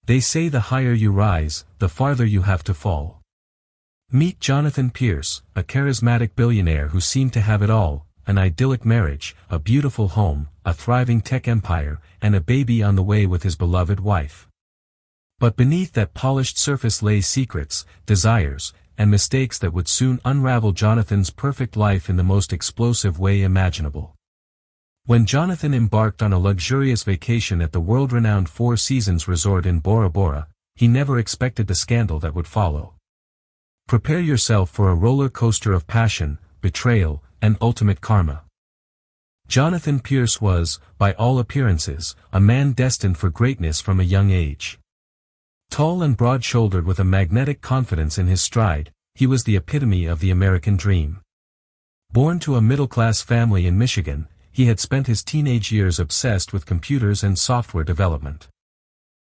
They say the higher you rise, the farther you have to fall. Meet Jonathan Pierce, a charismatic billionaire who seemed to have it all: an idyllic marriage, a beautiful home, a thriving tech empire, and a baby on the way with his beloved wife. But beneath that polished surface lay secrets, desires, and mistakes that would soon unravel Jonathan's perfect life in the most explosive way imaginable. When Jonathan embarked on a luxurious vacation at the world-renowned Four Seasons resort in Bora Bora, he never expected the scandal that would follow. Prepare yourself for a roller coaster of passion, betrayal, and ultimate karma. Jonathan Pierce was, by all appearances, a man destined for greatness from a young age. Tall and broad-shouldered with a magnetic confidence in his stride, he was the epitome of the American dream. Born to a middle-class family in Michigan, he had spent his teenage years obsessed with computers and software development.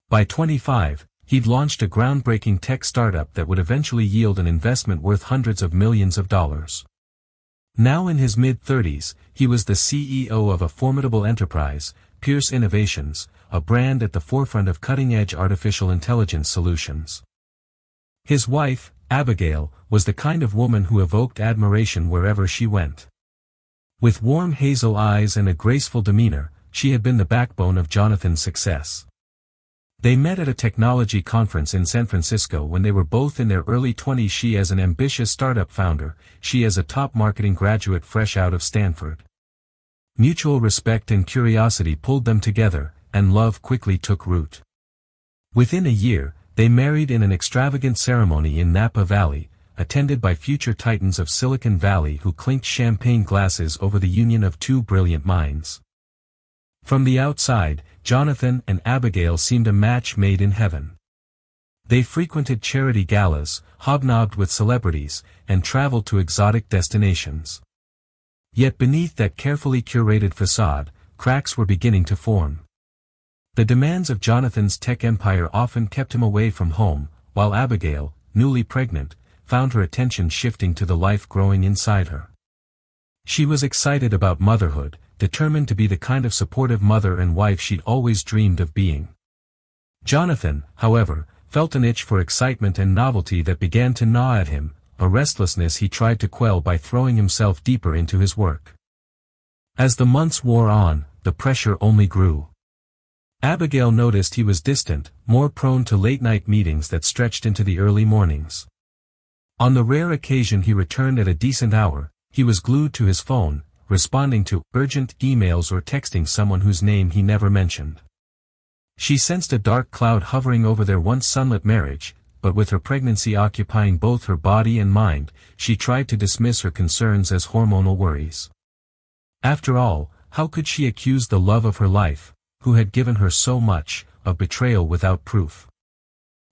By 25, he'd launched a groundbreaking tech startup that would eventually yield an investment worth hundreds of millions of dollars. Now in his mid-30s, he was the CEO of a formidable enterprise, Pierce Innovations, a brand at the forefront of cutting-edge artificial intelligence solutions. His wife, Abigail, was the kind of woman who evoked admiration wherever she went. With warm hazel eyes and a graceful demeanor, she had been the backbone of Jonathan's success. They met at a technology conference in San Francisco when they were both in their early 20s, she as an ambitious startup founder, she as a top marketing graduate fresh out of Stanford. Mutual respect and curiosity pulled them together, and love quickly took root. Within a year, they married in an extravagant ceremony in Napa Valley, attended by future titans of Silicon Valley who clinked champagne glasses over the union of two brilliant minds. From the outside, Jonathan and Abigail seemed a match made in heaven. They frequented charity galas, hobnobbed with celebrities, and traveled to exotic destinations. Yet beneath that carefully curated facade, cracks were beginning to form. The demands of Jonathan's tech empire often kept him away from home, while Abigail, newly pregnant, found her attention shifting to the life growing inside her. She was excited about motherhood, determined to be the kind of supportive mother and wife she'd always dreamed of being. Jonathan, however, felt an itch for excitement and novelty that began to gnaw at him, a restlessness he tried to quell by throwing himself deeper into his work. As the months wore on, the pressure only grew. Abigail noticed he was distant, more prone to late-night meetings that stretched into the early mornings. On the rare occasion he returned at a decent hour, he was glued to his phone, responding to urgent emails or texting someone whose name he never mentioned. She sensed a dark cloud hovering over their once sunlit marriage, but with her pregnancy occupying both her body and mind, she tried to dismiss her concerns as hormonal worries. After all, how could she accuse the love of her life, who had given her so much, of betrayal without proof?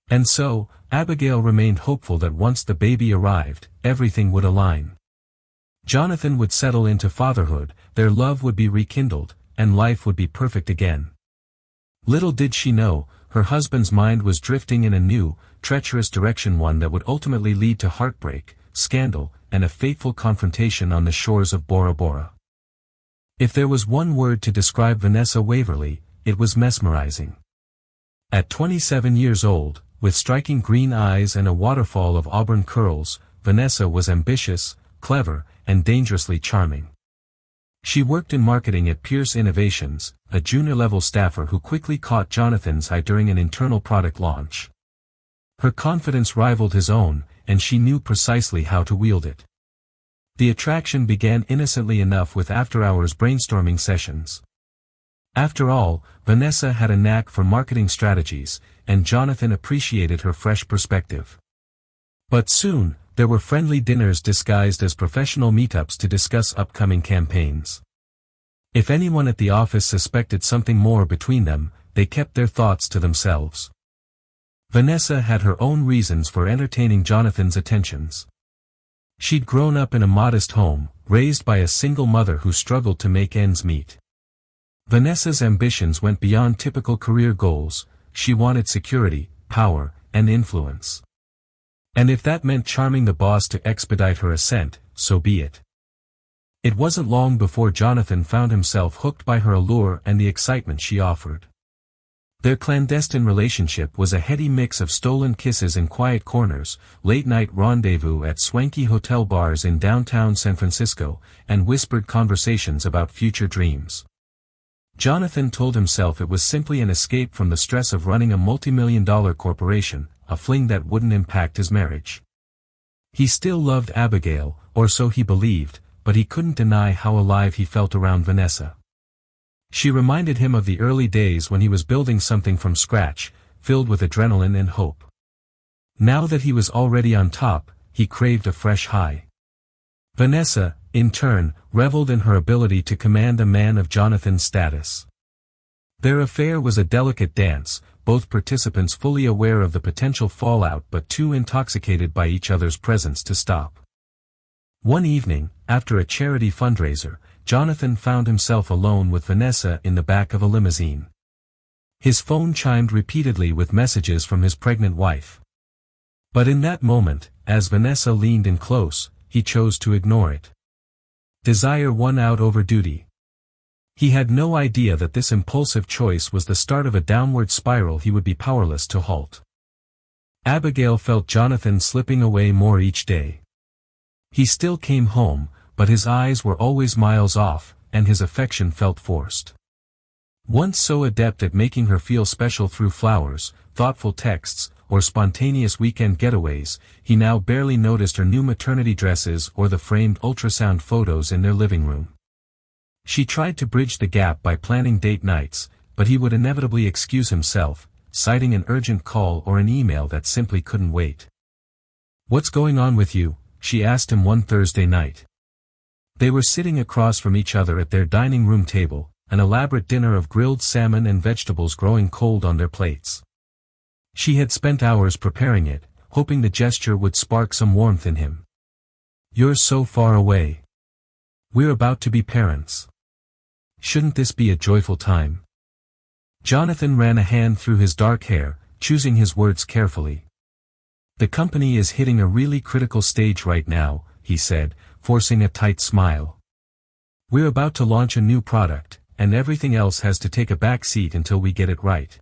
And so, Abigail remained hopeful that once the baby arrived, everything would align. Jonathan would settle into fatherhood, their love would be rekindled, and life would be perfect again. Little did she know, her husband's mind was drifting in a new, treacherous direction, one that would ultimately lead to heartbreak, scandal, and a fateful confrontation on the shores of Bora Bora. If there was one word to describe Vanessa Waverly, it was mesmerizing. At 27 years old, with striking green eyes and a waterfall of auburn curls, Vanessa was ambitious, clever, and dangerously charming. She worked in marketing at Pierce Innovations, a junior-level staffer who quickly caught Jonathan's eye during an internal product launch. Her confidence rivaled his own, and she knew precisely how to wield it. The attraction began innocently enough with after-hours brainstorming sessions. After all, Vanessa had a knack for marketing strategies, and Jonathan appreciated her fresh perspective. But soon, there were friendly dinners disguised as professional meetups to discuss upcoming campaigns. If anyone at the office suspected something more between them, they kept their thoughts to themselves. Vanessa had her own reasons for entertaining Jonathan's attentions. She'd grown up in a modest home, raised by a single mother who struggled to make ends meet. Vanessa's ambitions went beyond typical career goals. She wanted security, power, and influence. And if that meant charming the boss to expedite her ascent, so be it. It wasn't long before Jonathan found himself hooked by her allure and the excitement she offered. Their clandestine relationship was a heady mix of stolen kisses in quiet corners, late-night rendezvous at swanky hotel bars in downtown San Francisco, and whispered conversations about future dreams. Jonathan told himself it was simply an escape from the stress of running a multi-million-dollar corporation, a fling that wouldn't impact his marriage. He still loved Abigail, or so he believed, but he couldn't deny how alive he felt around Vanessa. She reminded him of the early days when he was building something from scratch, filled with adrenaline and hope. Now that he was already on top, he craved a fresh high. Vanessa, in turn, reveled in her ability to command a man of Jonathan's status. Their affair was a delicate dance, both participants fully aware of the potential fallout but too intoxicated by each other's presence to stop. One evening, after a charity fundraiser, Jonathan found himself alone with Vanessa in the back of a limousine. His phone chimed repeatedly with messages from his pregnant wife. But in that moment, as Vanessa leaned in close, he chose to ignore it. Desire won out over duty. He had no idea that this impulsive choice was the start of a downward spiral he would be powerless to halt. Abigail felt Jonathan slipping away more each day. He still came home, but his eyes were always miles off, and his affection felt forced. Once so adept at making her feel special through flowers, thoughtful texts, or spontaneous weekend getaways, he now barely noticed her new maternity dresses or the framed ultrasound photos in their living room. She tried to bridge the gap by planning date nights, but he would inevitably excuse himself, citing an urgent call or an email that simply couldn't wait. "What's going on with you?" she asked him one Thursday night. They were sitting across from each other at their dining room table, an elaborate dinner of grilled salmon and vegetables growing cold on their plates. She had spent hours preparing it, hoping the gesture would spark some warmth in him. "You're so far away. We're about to be parents. Shouldn't this be a joyful time?" Jonathan ran a hand through his dark hair, choosing his words carefully. "The company is hitting a really critical stage right now," he said, forcing a tight smile. "We're about to launch a new product, and everything else has to take a back seat until we get it right."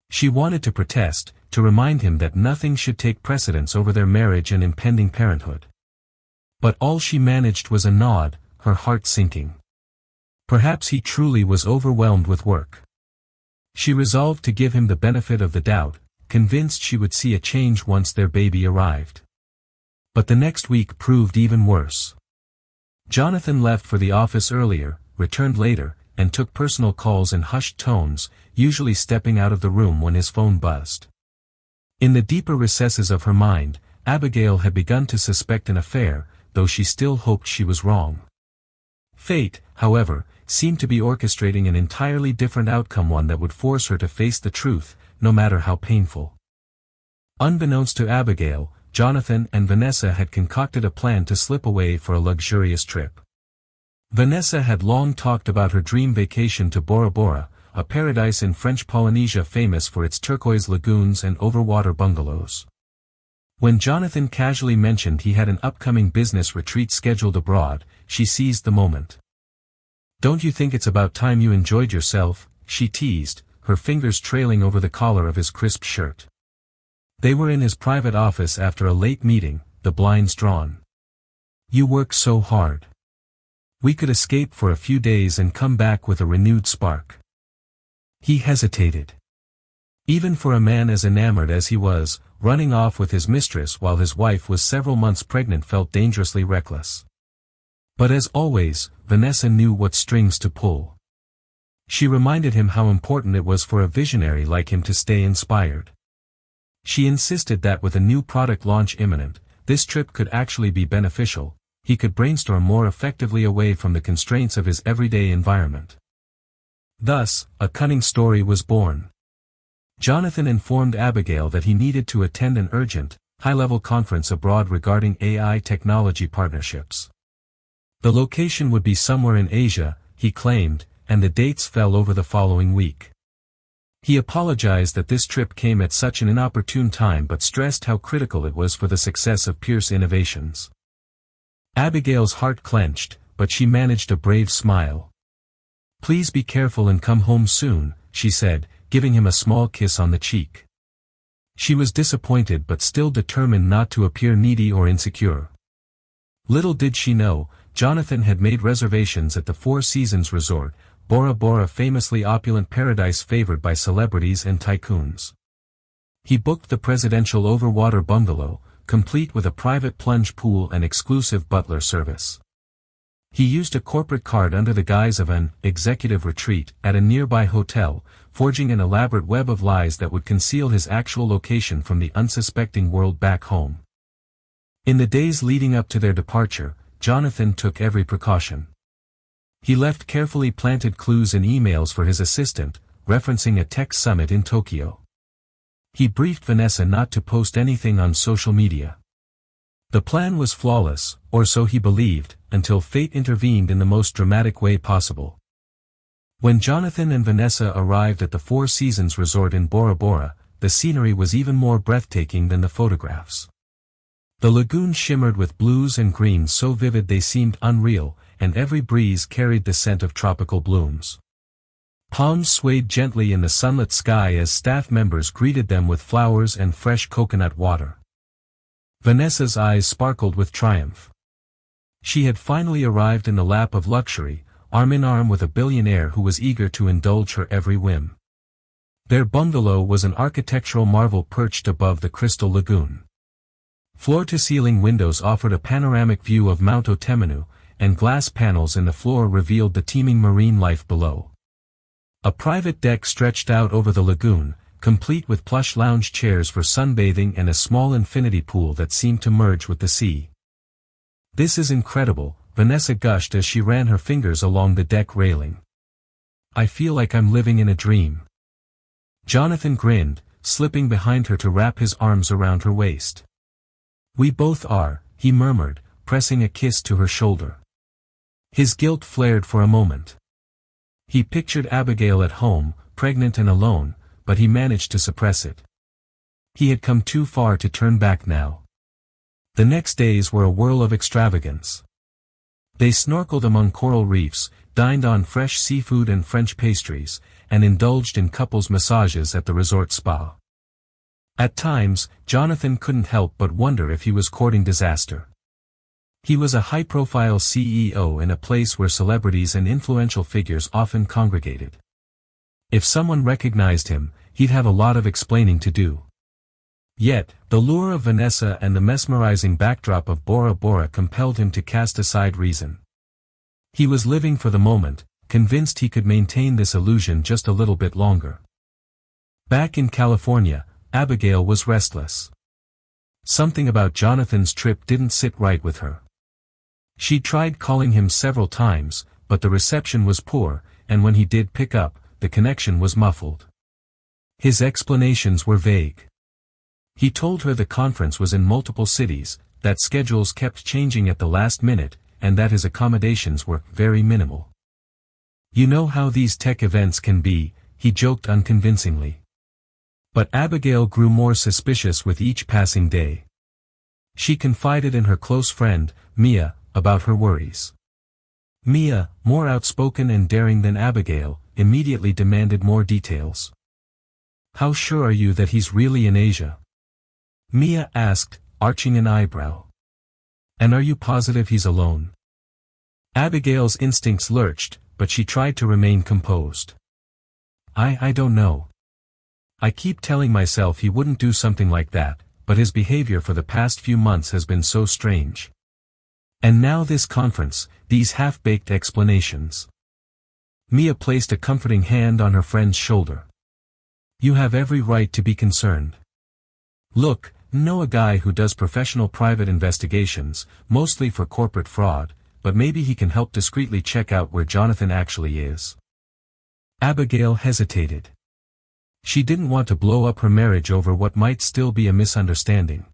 She wanted to protest, to remind him that nothing should take precedence over their marriage and impending parenthood. But all she managed was a nod, her heart sinking. Perhaps he truly was overwhelmed with work. She resolved to give him the benefit of the doubt, convinced she would see a change once their baby arrived. But the next week proved even worse. Jonathan left for the office earlier, returned later, and took personal calls in hushed tones, usually stepping out of the room when his phone buzzed. In the deeper recesses of her mind, Abigail had begun to suspect an affair, though she still hoped she was wrong. Fate, however, seemed to be orchestrating an entirely different outcome, one that would force her to face the truth, no matter how painful. Unbeknownst to Abigail, Jonathan and Vanessa had concocted a plan to slip away for a luxurious trip. Vanessa had long talked about her dream vacation to Bora Bora, a paradise in French Polynesia famous for its turquoise lagoons and overwater bungalows. When Jonathan casually mentioned he had an upcoming business retreat scheduled abroad, she seized the moment. "Don't you think it's about time you enjoyed yourself?" she teased, her fingers trailing over the collar of his crisp shirt. They were in his private office after a late meeting, the blinds drawn. "You work so hard. We could escape for a few days and come back with a renewed spark." He hesitated. Even for a man as enamored as he was, running off with his mistress while his wife was several months pregnant felt dangerously reckless. But as always, Vanessa knew what strings to pull. She reminded him how important it was for a visionary like him to stay inspired. She insisted that with a new product launch imminent, this trip could actually be beneficial. He could brainstorm more effectively away from the constraints of his everyday environment. Thus, a cunning story was born. Jonathan informed Abigail that he needed to attend an urgent, high-level conference abroad regarding AI technology partnerships. The location would be somewhere in Asia, he claimed, and the dates fell over the following week. He apologized that this trip came at such an inopportune time but stressed how critical it was for the success of Pierce Innovations. Abigail's heart clenched, but she managed a brave smile. "Please be careful and come home soon," she said, giving him a small kiss on the cheek. She was disappointed but still determined not to appear needy or insecure. Little did she know, Jonathan had made reservations at the Four Seasons Resort, Bora Bora, famously opulent paradise favored by celebrities and tycoons. He booked the presidential overwater bungalow, complete with a private plunge pool and exclusive butler service. He used a corporate card under the guise of an executive retreat at a nearby hotel, forging an elaborate web of lies that would conceal his actual location from the unsuspecting world back home. In the days leading up to their departure, Jonathan took every precaution. He left carefully planted clues and emails for his assistant, referencing a tech summit in Tokyo. He briefed Vanessa not to post anything on social media. The plan was flawless, or so he believed, until fate intervened in the most dramatic way possible. When Jonathan and Vanessa arrived at the Four Seasons Resort in Bora Bora, the scenery was even more breathtaking than the photographs. The lagoon shimmered with blues and greens so vivid they seemed unreal, and every breeze carried the scent of tropical blooms. Palms swayed gently in the sunlit sky as staff members greeted them with flowers and fresh coconut water. Vanessa's eyes sparkled with triumph. She had finally arrived in the lap of luxury, arm in arm with a billionaire who was eager to indulge her every whim. Their bungalow was an architectural marvel perched above the crystal lagoon. Floor-to-ceiling windows offered a panoramic view of Mount Otemanu, and glass panels in the floor revealed the teeming marine life below. A private deck stretched out over the lagoon, complete with plush lounge chairs for sunbathing and a small infinity pool that seemed to merge with the sea. "This is incredible," Vanessa gushed as she ran her fingers along the deck railing. "I feel like I'm living in a dream." Jonathan grinned, slipping behind her to wrap his arms around her waist. "We both are," he murmured, pressing a kiss to her shoulder. His guilt flared for a moment. He pictured Abigail at home, pregnant and alone, but he managed to suppress it. He had come too far to turn back now. The next days were a whirl of extravagance. They snorkeled among coral reefs, dined on fresh seafood and French pastries, and indulged in couples massages at the resort spa. At times, Jonathan couldn't help but wonder if he was courting disaster. He was a high-profile CEO in a place where celebrities and influential figures often congregated. If someone recognized him, he'd have a lot of explaining to do. Yet, the lure of Vanessa and the mesmerizing backdrop of Bora Bora compelled him to cast aside reason. He was living for the moment, convinced he could maintain this illusion just a little bit longer. Back in California, Abigail was restless. Something about Jonathan's trip didn't sit right with her. She tried calling him several times, but the reception was poor, and when he did pick up, the connection was muffled. His explanations were vague. He told her the conference was in multiple cities, that schedules kept changing at the last minute, and that his accommodations were very minimal. "You know how these tech events can be," he joked unconvincingly. But Abigail grew more suspicious with each passing day. She confided in her close friend, Mia, about her worries. Mia, more outspoken and daring than Abigail, immediately demanded more details. "How sure are you that he's really in Asia?" Mia asked, arching an eyebrow. "And are you positive he's alone?" Abigail's instincts lurched, but she tried to remain composed. I don't know. I keep telling myself he wouldn't do something like that, but his behavior for the past few months has been so strange. And now this conference, these half-baked explanations." Mia placed a comforting hand on her friend's shoulder. "You have every right to be concerned. Look, know a guy who does professional private investigations, mostly for corporate fraud, but maybe he can help discreetly check out where Jonathan actually is." Abigail hesitated. She didn't want to blow up her marriage over what might still be a misunderstanding.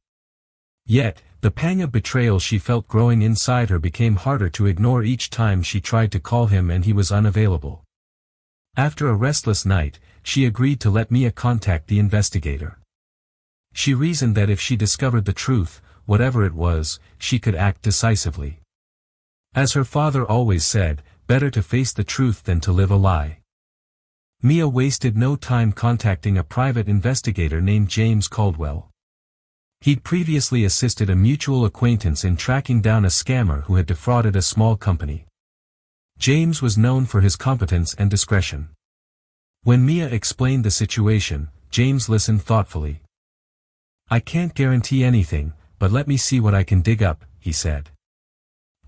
Yet, the pang of betrayal she felt growing inside her became harder to ignore each time she tried to call him and he was unavailable. After a restless night, she agreed to let Mia contact the investigator. She reasoned that if she discovered the truth, whatever it was, she could act decisively. As her father always said, better to face the truth than to live a lie. Mia wasted no time contacting a private investigator named James Caldwell. He'd previously assisted a mutual acquaintance in tracking down a scammer who had defrauded a small company. James was known for his competence and discretion. When Mia explained the situation, James listened thoughtfully. "I can't guarantee anything, but let me see what I can dig up," he said.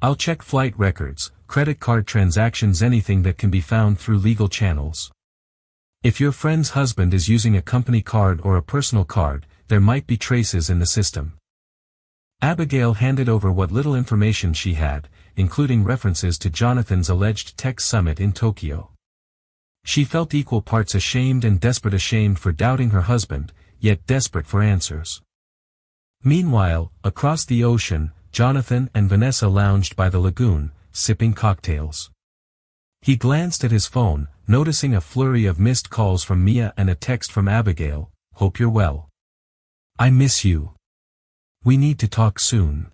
"I'll check flight records, credit card transactions, anything that can be found through legal channels. If your friend's husband is using a company card or a personal card, there might be traces in the system." Abigail handed over what little information she had, including references to Jonathan's alleged tech summit in Tokyo. She felt equal parts ashamed and desperate, ashamed for doubting her husband, yet desperate for answers. Meanwhile, across the ocean, Jonathan and Vanessa lounged by the lagoon, sipping cocktails. He glanced at his phone, noticing a flurry of missed calls from Mia and a text from Abigail, "Hope you're well. I miss you. We need to talk soon."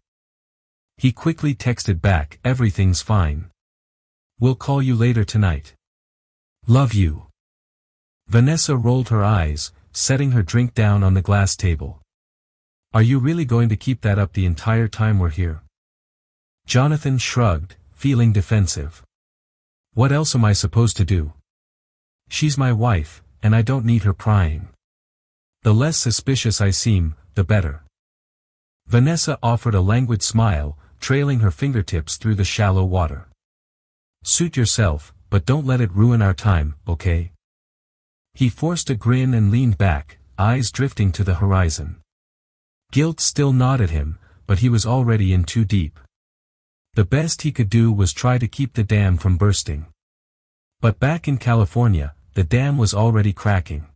He quickly texted back, "Everything's fine. We'll call you later tonight. Love you." Vanessa rolled her eyes, setting her drink down on the glass table. "Are you really going to keep that up the entire time we're here?" Jonathan shrugged, feeling defensive. "What else am I supposed to do? She's my wife, and I don't need her prying. The less suspicious I seem, the better." Vanessa offered a languid smile, trailing her fingertips through the shallow water. "Suit yourself, but don't let it ruin our time, okay?" He forced a grin and leaned back, eyes drifting to the horizon. Guilt still gnawed at him, but he was already in too deep. The best he could do was try to keep the dam from bursting. But back in California, the dam was already cracking.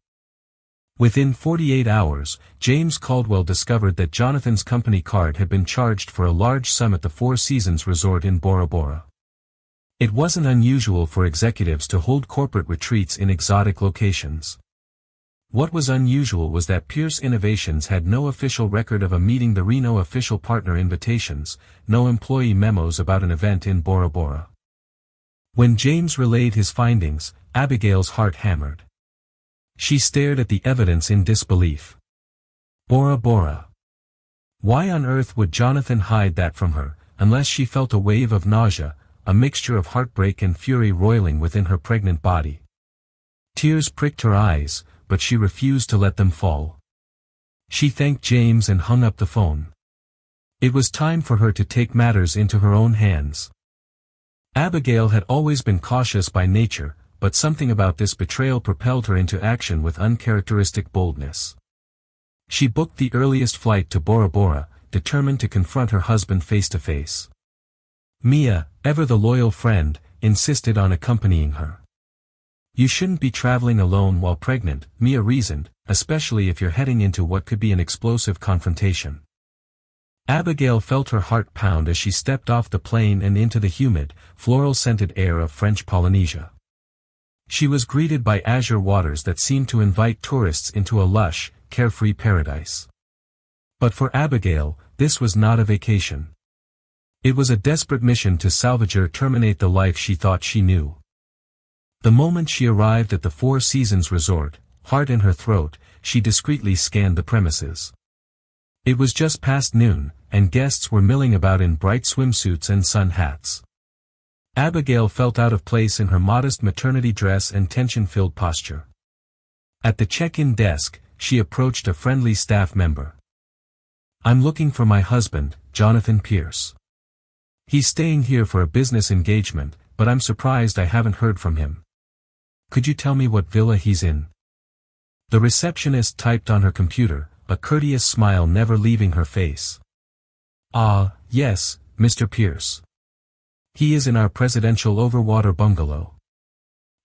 Within 48 hours, James Caldwell discovered that Jonathan's company card had been charged for a large sum at the Four Seasons Resort in Bora Bora. It wasn't unusual for executives to hold corporate retreats in exotic locations. What was unusual was that Pierce Innovations had no official record of a meeting, the Reno official partner invitations, no employee memos about an event in Bora Bora. When James relayed his findings, Abigail's heart hammered. She stared at the evidence in disbelief. Bora Bora. Why on earth would Jonathan hide that from her, unless she felt a wave of nausea, a mixture of heartbreak and fury roiling within her pregnant body? Tears pricked her eyes, but she refused to let them fall. She thanked James and hung up the phone. It was time for her to take matters into her own hands. Abigail had always been cautious by nature, but something about this betrayal propelled her into action with uncharacteristic boldness. She booked the earliest flight to Bora Bora, determined to confront her husband face to face. Mia, ever the loyal friend, insisted on accompanying her. "You shouldn't be traveling alone while pregnant," Mia reasoned, "especially if you're heading into what could be an explosive confrontation." Abigail felt her heart pound as she stepped off the plane and into the humid, floral-scented air of French Polynesia. She was greeted by azure waters that seemed to invite tourists into a lush, carefree paradise. But for Abigail, this was not a vacation. It was a desperate mission to salvage or terminate the life she thought she knew. The moment she arrived at the Four Seasons Resort, heart in her throat, she discreetly scanned the premises. It was just past noon, and guests were milling about in bright swimsuits and sun hats. Abigail felt out of place in her modest maternity dress and tension-filled posture. At the check-in desk, she approached a friendly staff member. "I'm looking for my husband, Jonathan Pierce. He's staying here for a business engagement, but I'm surprised I haven't heard from him. Could you tell me what villa he's in?" The receptionist typed on her computer, a courteous smile never leaving her face. "Ah, yes, Mr. Pierce. He is in our presidential overwater bungalow.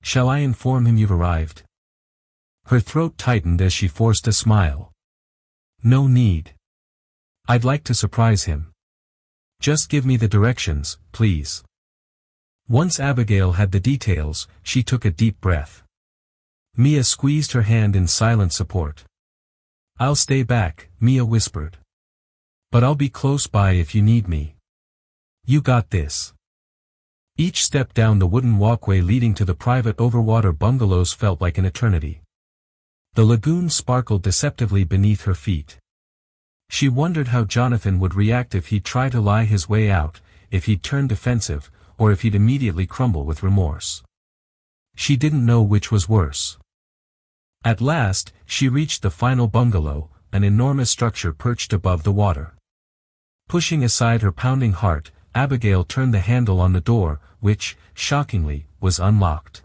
Shall I inform him you've arrived?" Her throat tightened as she forced a smile. "No need. I'd like to surprise him. Just give me the directions, please." Once Abigail had the details, she took a deep breath. Mia squeezed her hand in silent support. "I'll stay back," Mia whispered. "But I'll be close by if you need me. You got this." Each step down the wooden walkway leading to the private overwater bungalows felt like an eternity. The lagoon sparkled deceptively beneath her feet. She wondered how Jonathan would react if he'd try to lie his way out, if he'd turn defensive, or if he'd immediately crumble with remorse. She didn't know which was worse. At last, she reached the final bungalow, an enormous structure perched above the water. Pushing aside her pounding heart, Abigail turned the handle on the door, which, shockingly, was unlocked.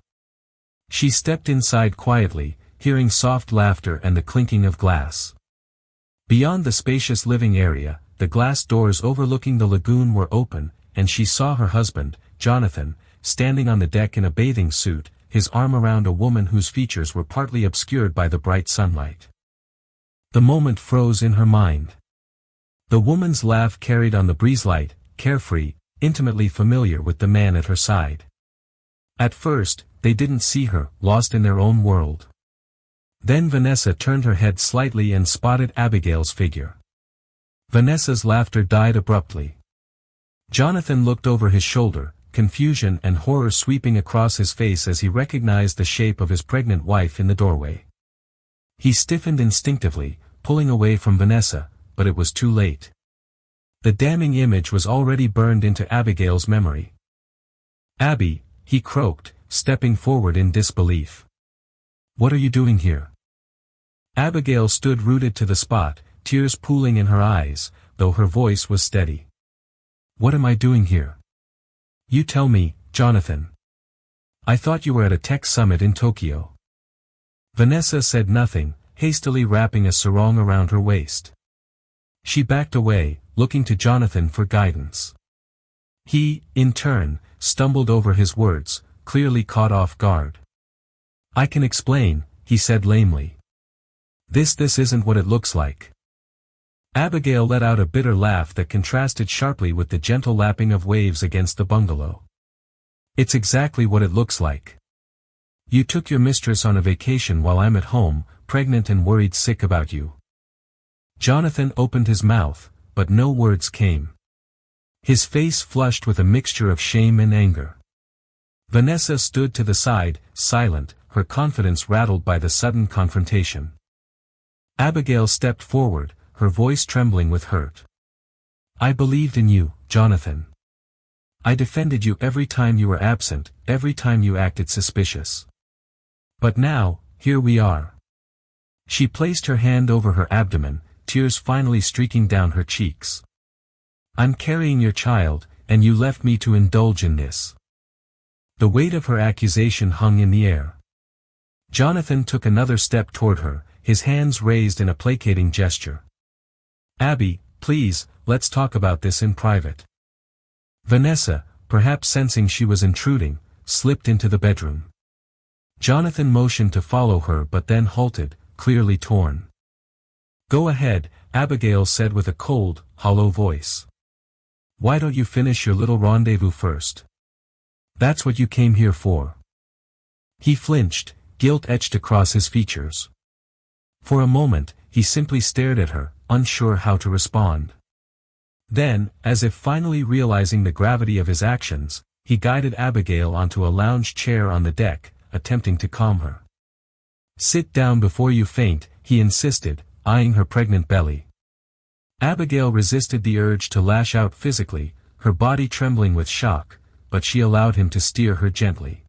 She stepped inside quietly, hearing soft laughter and the clinking of glass. Beyond the spacious living area, the glass doors overlooking the lagoon were open, and she saw her husband, Jonathan, standing on the deck in a bathing suit, his arm around a woman whose features were partly obscured by the bright sunlight. The moment froze in her mind. The woman's laugh carried on the breeze, light, carefree, intimately familiar with the man at her side. At first, they didn't see her, lost in their own world. Then Vanessa turned her head slightly and spotted Abigail's figure. Vanessa's laughter died abruptly. Jonathan looked over his shoulder, confusion and horror sweeping across his face as he recognized the shape of his pregnant wife in the doorway. He stiffened instinctively, pulling away from Vanessa, but it was too late. The damning image was already burned into Abigail's memory. "Abby," he croaked, stepping forward in disbelief. "What are you doing here?" Abigail stood rooted to the spot, tears pooling in her eyes, though her voice was steady. "What am I doing here? You tell me, Jonathan. I thought you were at a tech summit in Tokyo." Vanessa said nothing, hastily wrapping a sarong around her waist. She backed away, looking to Jonathan for guidance. He, in turn, stumbled over his words, clearly caught off guard. "I can explain," he said lamely. This isn't what it looks like." Abigail let out a bitter laugh that contrasted sharply with the gentle lapping of waves against the bungalow. "It's exactly what it looks like. You took your mistress on a vacation while I'm at home, pregnant and worried sick about you." Jonathan opened his mouth, but no words came. His face flushed with a mixture of shame and anger. Vanessa stood to the side, silent, her confidence rattled by the sudden confrontation. Abigail stepped forward, her voice trembling with hurt. "I believed in you, Jonathan. I defended you every time you were absent, every time you acted suspicious. But now, here we are." She placed her hand over her abdomen, tears finally streaking down her cheeks. "I'm carrying your child, and you left me to indulge in this." The weight of her accusation hung in the air. Jonathan took another step toward her, his hands raised in a placating gesture. "Abby, please, let's talk about this in private." Vanessa, perhaps sensing she was intruding, slipped into the bedroom. Jonathan motioned to follow her but then halted, clearly torn. "Go ahead," Abigail said with a cold, hollow voice. "Why don't you finish your little rendezvous first? That's what you came here for." He flinched, guilt etched across his features. For a moment, he simply stared at her, unsure how to respond. Then, as if finally realizing the gravity of his actions, he guided Abigail onto a lounge chair on the deck, attempting to calm her. "Sit down before you faint," he insisted, eyeing her pregnant belly. Abigail resisted the urge to lash out physically, her body trembling with shock, but she allowed him to steer her gently.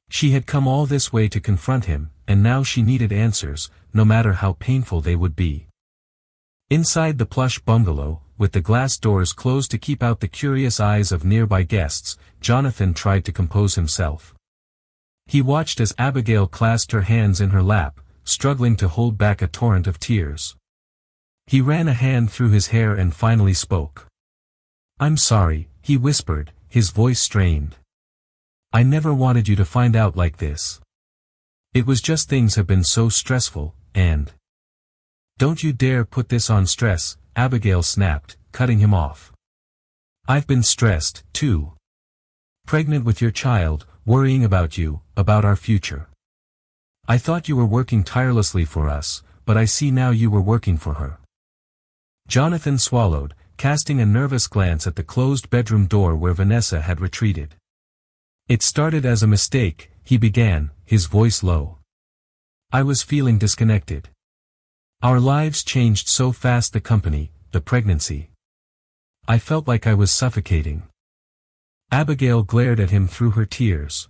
She had come all this way to confront him, and now she needed answers, no matter how painful they would be. Inside the plush bungalow, with the glass doors closed to keep out the curious eyes of nearby guests, Jonathan tried to compose himself. He watched as Abigail clasped her hands in her lap, struggling to hold back a torrent of tears. He ran a hand through his hair and finally spoke. "I'm sorry," he whispered, his voice strained. "I never wanted you to find out like this. It was just things have been so stressful, and—" "Don't you dare put this on stress," Abigail snapped, cutting him off. "I've been stressed, too. Pregnant with your child, worrying about you, about our future. I thought you were working tirelessly for us, but I see now you were working for her." Jonathan swallowed, casting a nervous glance at the closed bedroom door where Vanessa had retreated. It started as a mistake, he began, his voice low. I was feeling disconnected. Our lives changed so fast, the company, the pregnancy. I felt like I was suffocating. Abigail glared at him through her tears.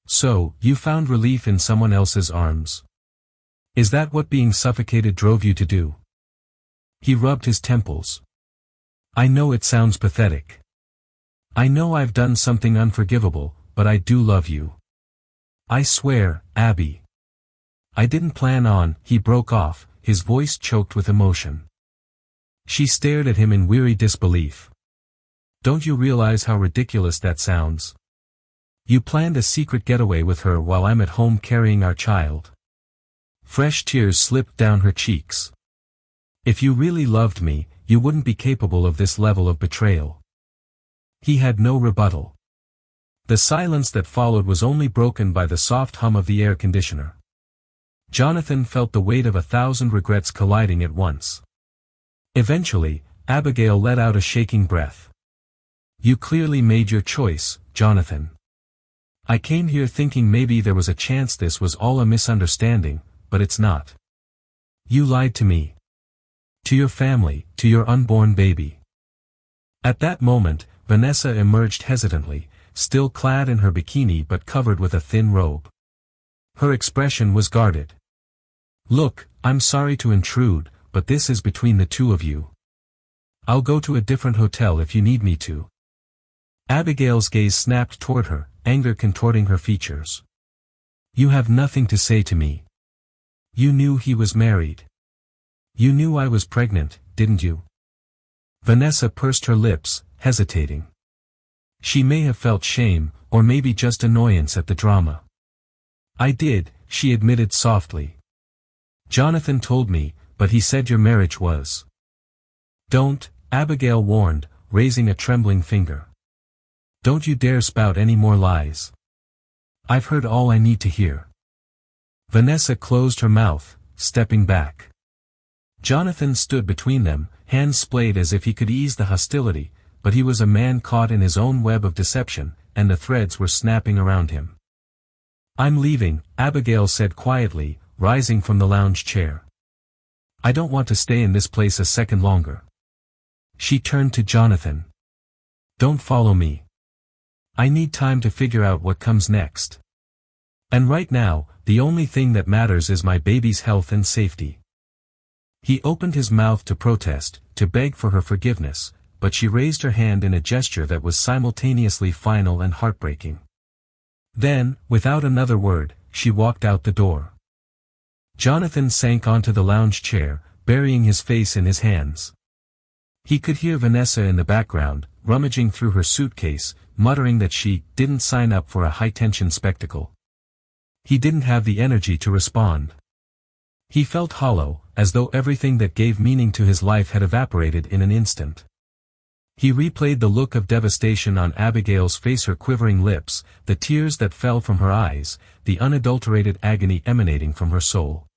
So, you found relief in someone else's arms? Is that what being suffocated drove you to do? He rubbed his temples. I know it sounds pathetic. I know I've done something unforgivable, but I do love you. I swear, Abby. I didn't plan on, he broke off, his voice choked with emotion. She stared at him in weary disbelief. Don't you realize how ridiculous that sounds? You planned a secret getaway with her while I'm at home carrying our child. Fresh tears slipped down her cheeks. If you really loved me, you wouldn't be capable of this level of betrayal. He had no rebuttal. The silence that followed was only broken by the soft hum of the air conditioner. Jonathan felt the weight of 1,000 regrets colliding at once. Eventually, Abigail let out a shaking breath. You clearly made your choice, Jonathan. I came here thinking maybe there was a chance this was all a misunderstanding, but it's not. You lied to me. To your family, to your unborn baby. At that moment, Vanessa emerged hesitantly, still clad in her bikini but covered with a thin robe. Her expression was guarded. Look, I'm sorry to intrude, but this is between the two of you. I'll go to a different hotel if you need me to. Abigail's gaze snapped toward her, anger contorting her features. You have nothing to say to me. You knew he was married. You knew I was pregnant, didn't you? Vanessa pursed her lips, hesitating. She may have felt shame, or maybe just annoyance at the drama. I did, she admitted softly. Jonathan told me, but he said your marriage was. Don't, Abigail warned, raising a trembling finger. Don't you dare spout any more lies. I've heard all I need to hear. Vanessa closed her mouth, stepping back. Jonathan stood between them, hands splayed as if he could ease the hostility, but he was a man caught in his own web of deception, and the threads were snapping around him. I'm leaving, Abigail said quietly, rising from the lounge chair. I don't want to stay in this place a second longer. She turned to Jonathan. Don't follow me. I need time to figure out what comes next. And right now, the only thing that matters is my baby's health and safety. He opened his mouth to protest, to beg for her forgiveness, but she raised her hand in a gesture that was simultaneously final and heartbreaking. Then, without another word, she walked out the door. Jonathan sank onto the lounge chair, burying his face in his hands. He could hear Vanessa in the background, rummaging through her suitcase, muttering that she didn't sign up for a high-tension spectacle. He didn't have the energy to respond. He felt hollow, as though everything that gave meaning to his life had evaporated in an instant. He replayed the look of devastation on Abigail's face, her quivering lips, the tears that fell from her eyes, the unadulterated agony emanating from her soul.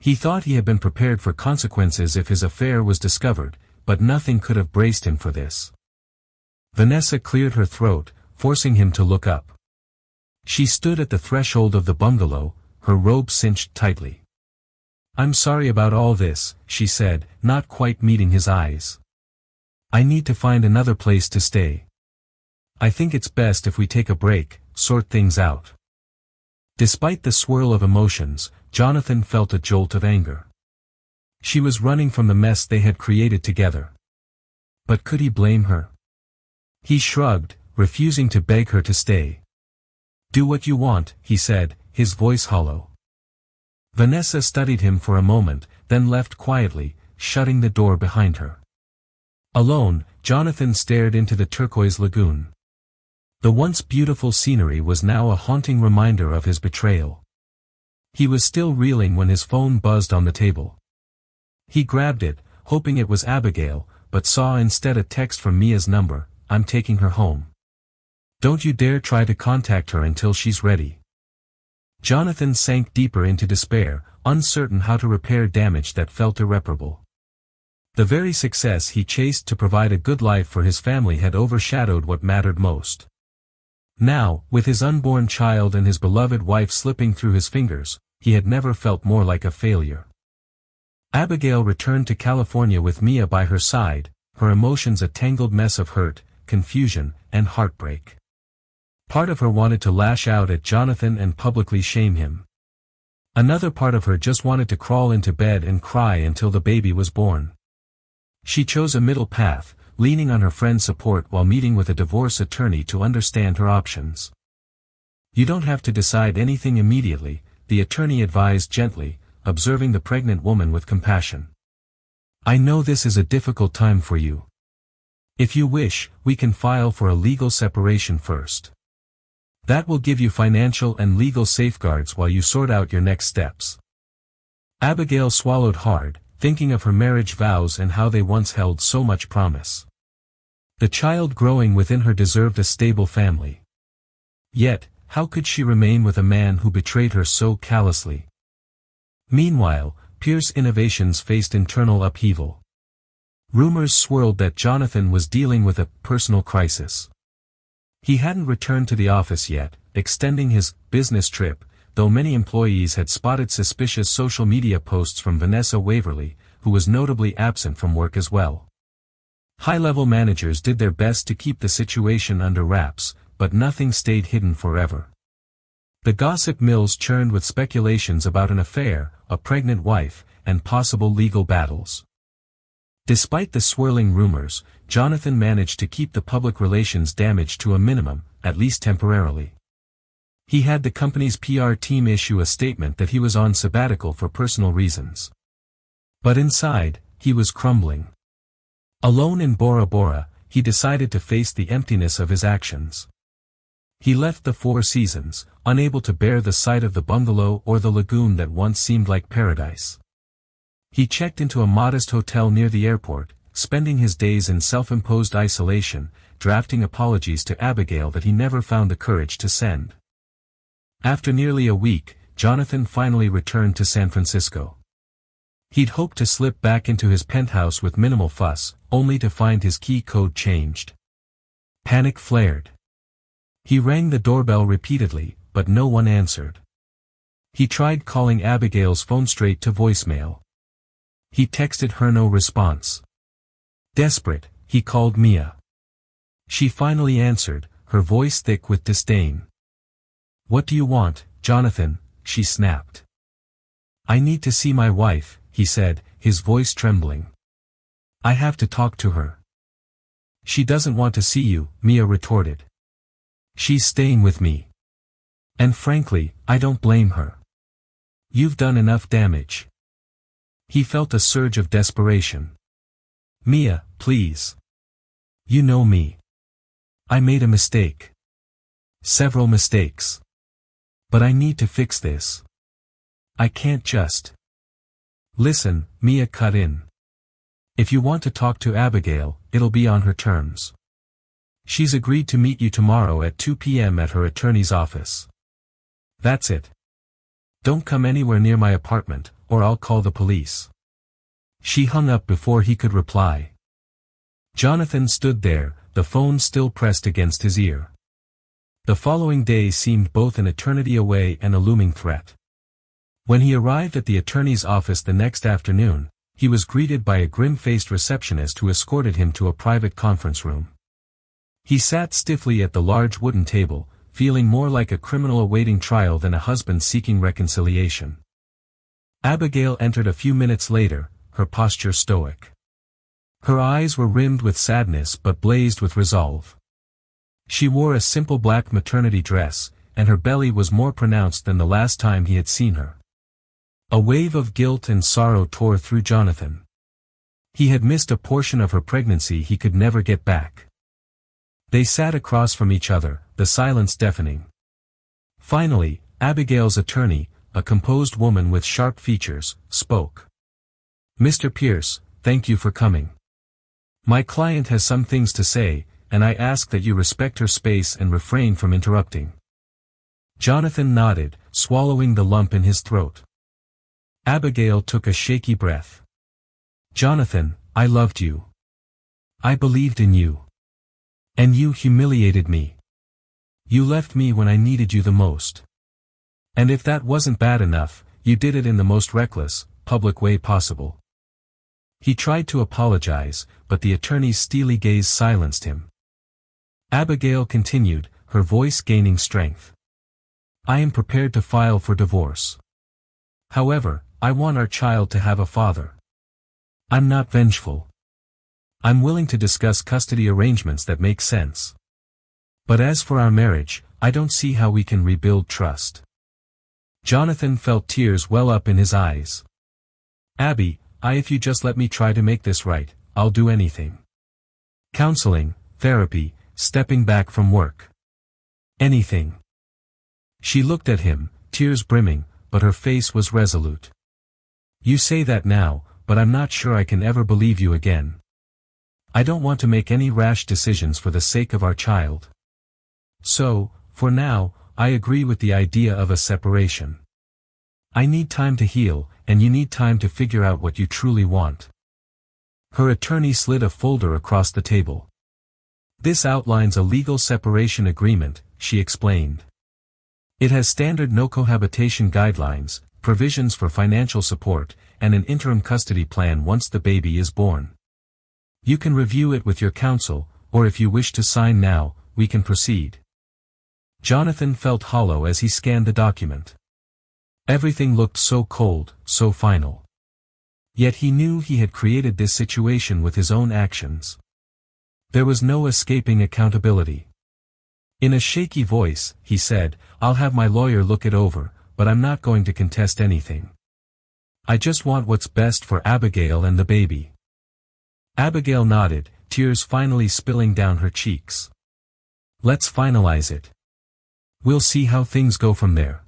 He thought he had been prepared for consequences if his affair was discovered, but nothing could have braced him for this. Vanessa cleared her throat, forcing him to look up. She stood at the threshold of the bungalow, her robe cinched tightly. I'm sorry about all this, she said, not quite meeting his eyes. I need to find another place to stay. I think it's best if we take a break, sort things out. Despite the swirl of emotions, Jonathan felt a jolt of anger. She was running from the mess they had created together. But could he blame her? He shrugged, refusing to beg her to stay. Do what you want, he said, his voice hollow. Vanessa studied him for a moment, then left quietly, shutting the door behind her. Alone, Jonathan stared into the turquoise lagoon. The once beautiful scenery was now a haunting reminder of his betrayal. He was still reeling when his phone buzzed on the table. He grabbed it, hoping it was Abigail, but saw instead a text from Mia's number. I'm taking her home. Don't you dare try to contact her until she's ready. Jonathan sank deeper into despair, uncertain how to repair damage that felt irreparable. The very success he chased to provide a good life for his family had overshadowed what mattered most. Now, with his unborn child and his beloved wife slipping through his fingers, he had never felt more like a failure. Abigail returned to California with Mia by her side, her emotions a tangled mess of hurt, confusion, and heartbreak. Part of her wanted to lash out at Jonathan and publicly shame him. Another part of her just wanted to crawl into bed and cry until the baby was born. She chose a middle path, leaning on her friend's support while meeting with a divorce attorney to understand her options. "You don't have to decide anything immediately," the attorney advised gently, observing the pregnant woman with compassion. "I know this is a difficult time for you. If you wish, we can file for a legal separation first. That will give you financial and legal safeguards while you sort out your next steps." Abigail swallowed hard, thinking of her marriage vows and how they once held so much promise. The child growing within her deserved a stable family. Yet, how could she remain with a man who betrayed her so callously? Meanwhile, Pierce Innovations faced internal upheaval. Rumors swirled that Jonathan was dealing with a personal crisis. He hadn't returned to the office yet, extending his business trip, though many employees had spotted suspicious social media posts from Vanessa Waverly, who was notably absent from work as well. High-level managers did their best to keep the situation under wraps, but nothing stayed hidden forever. The gossip mills churned with speculations about an affair, a pregnant wife, and possible legal battles. Despite the swirling rumors, Jonathan managed to keep the public relations damage to a minimum, at least temporarily. He had the company's PR team issue a statement that he was on sabbatical for personal reasons. But inside, he was crumbling. Alone in Bora Bora, he decided to face the emptiness of his actions. He left the Four Seasons, unable to bear the sight of the bungalow or the lagoon that once seemed like paradise. He checked into a modest hotel near the airport, spending his days in self-imposed isolation, drafting apologies to Abigail that he never found the courage to send. After nearly a week, Jonathan finally returned to San Francisco. He'd hoped to slip back into his penthouse with minimal fuss, only to find his key code changed. Panic flared. He rang the doorbell repeatedly, but no one answered. He tried calling Abigail's phone straight to voicemail. He texted her no response. Desperate, he called Mia. She finally answered, her voice thick with disdain. "What do you want, Jonathan?" she snapped. "I need to see my wife," he said, his voice trembling. "I have to talk to her." "She doesn't want to see you," Mia retorted. "She's staying with me. And frankly, I don't blame her. You've done enough damage." He felt a surge of desperation. "Mia, please. You know me. I made a mistake. Several mistakes. But I need to fix this. I can't just." "Listen," Mia cut in. "If you want to talk to Abigail, it'll be on her terms. She's agreed to meet you tomorrow at 2 p.m. at her attorney's office. That's it. Don't come anywhere near my apartment, or I'll call the police." She hung up before he could reply. Jonathan stood there, the phone still pressed against his ear. The following day seemed both an eternity away and a looming threat. When he arrived at the attorney's office the next afternoon, he was greeted by a grim-faced receptionist who escorted him to a private conference room. He sat stiffly at the large wooden table, feeling more like a criminal awaiting trial than a husband seeking reconciliation. Abigail entered a few minutes later, her posture stoic. Her eyes were rimmed with sadness but blazed with resolve. She wore a simple black maternity dress, and her belly was more pronounced than the last time he had seen her. A wave of guilt and sorrow tore through Jonathan. He had missed a portion of her pregnancy he could never get back. They sat across from each other, the silence deafening. Finally, Abigail's attorney, a composed woman with sharp features, spoke. "Mr. Pierce, thank you for coming. My client has some things to say, and I ask that you respect her space and refrain from interrupting." Jonathan nodded, swallowing the lump in his throat. Abigail took a shaky breath. "Jonathan, I loved you. I believed in you. And you humiliated me. You left me when I needed you the most. And if that wasn't bad enough, you did it in the most reckless, public way possible. He tried to apologize, but the attorney's steely gaze silenced him. Abigail continued, her voice gaining strength. I am prepared to file for divorce. However, I want our child to have a father. I'm not vengeful. I'm willing to discuss custody arrangements that make sense. But as for our marriage, I don't see how we can rebuild trust. Jonathan felt tears well up in his eyes. Abby, if you just let me try to make this right, I'll do anything. Counseling, therapy, stepping back from work. Anything. She looked at him, tears brimming, but her face was resolute. You say that now, but I'm not sure I can ever believe you again. I don't want to make any rash decisions for the sake of our child. So, for now, I agree with the idea of a separation. I need time to heal, and you need time to figure out what you truly want. Her attorney slid a folder across the table. This outlines a legal separation agreement, she explained. It has standard no cohabitation guidelines, provisions for financial support, and an interim custody plan once the baby is born. You can review it with your counsel, or if you wish to sign now, we can proceed. Jonathan felt hollow as he scanned the document. Everything looked so cold, so final. Yet he knew he had created this situation with his own actions. There was no escaping accountability. In a shaky voice, he said, I'll have my lawyer look it over, but I'm not going to contest anything. I just want what's best for Abigail and the baby. Abigail nodded, tears finally spilling down her cheeks. Let's finalize it. We'll see how things go from there.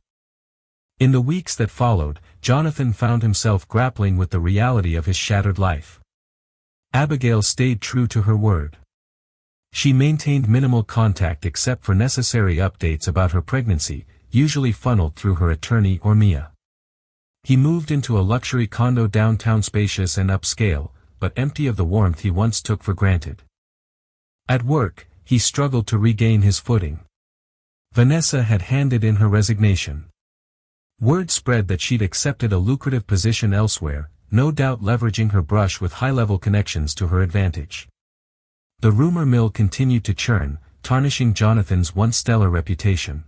In the weeks that followed, Jonathan found himself grappling with the reality of his shattered life. Abigail stayed true to her word. She maintained minimal contact except for necessary updates about her pregnancy, usually funneled through her attorney or Mia. He moved into a luxury condo downtown, spacious and upscale, but empty of the warmth he once took for granted. At work, he struggled to regain his footing. Vanessa had handed in her resignation. Word spread that she'd accepted a lucrative position elsewhere, no doubt leveraging her brush with high-level connections to her advantage. The rumor mill continued to churn, tarnishing Jonathan's once stellar reputation.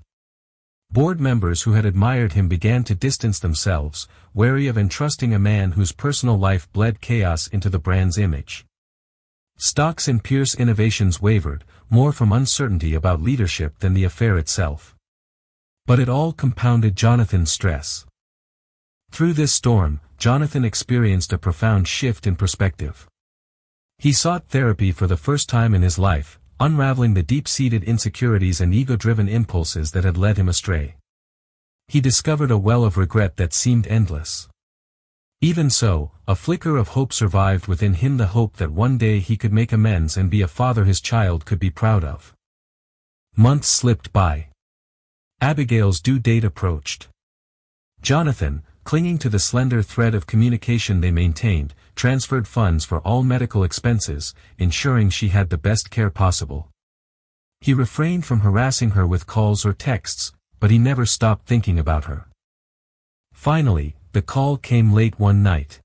Board members who had admired him began to distance themselves, wary of entrusting a man whose personal life bled chaos into the brand's image. Stocks in Pierce Innovations wavered, more from uncertainty about leadership than the affair itself. But it all compounded Jonathan's stress. Through this storm, Jonathan experienced a profound shift in perspective. He sought therapy for the first time in his life, unraveling the deep-seated insecurities and ego-driven impulses that had led him astray. He discovered a well of regret that seemed endless. Even so, a flicker of hope survived within him, the hope that one day he could make amends and be a father his child could be proud of. Months slipped by. Abigail's due date approached. Jonathan, clinging to the slender thread of communication they maintained, transferred funds for all medical expenses, ensuring she had the best care possible. He refrained from harassing her with calls or texts, but he never stopped thinking about her. Finally, the call came late one night.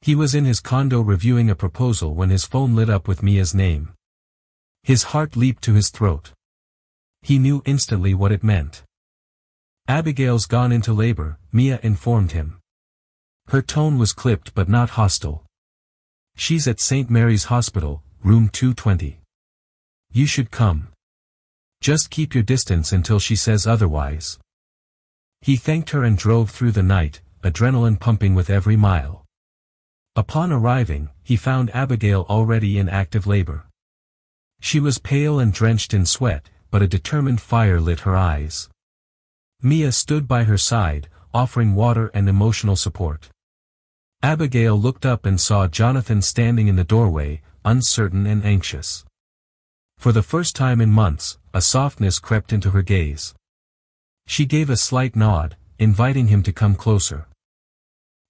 He was in his condo reviewing a proposal when his phone lit up with Mia's name. His heart leaped to his throat. He knew instantly what it meant. Abigail's gone into labor, Mia informed him. Her tone was clipped but not hostile. She's at St. Mary's Hospital, room 220. You should come. Just keep your distance until she says otherwise. He thanked her and drove through the night, adrenaline pumping with every mile. Upon arriving, he found Abigail already in active labor. She was pale and drenched in sweat, but a determined fire lit her eyes. Mia stood by her side, offering water and emotional support. Abigail looked up and saw Jonathan standing in the doorway, uncertain and anxious. For the first time in months, a softness crept into her gaze. She gave a slight nod, inviting him to come closer.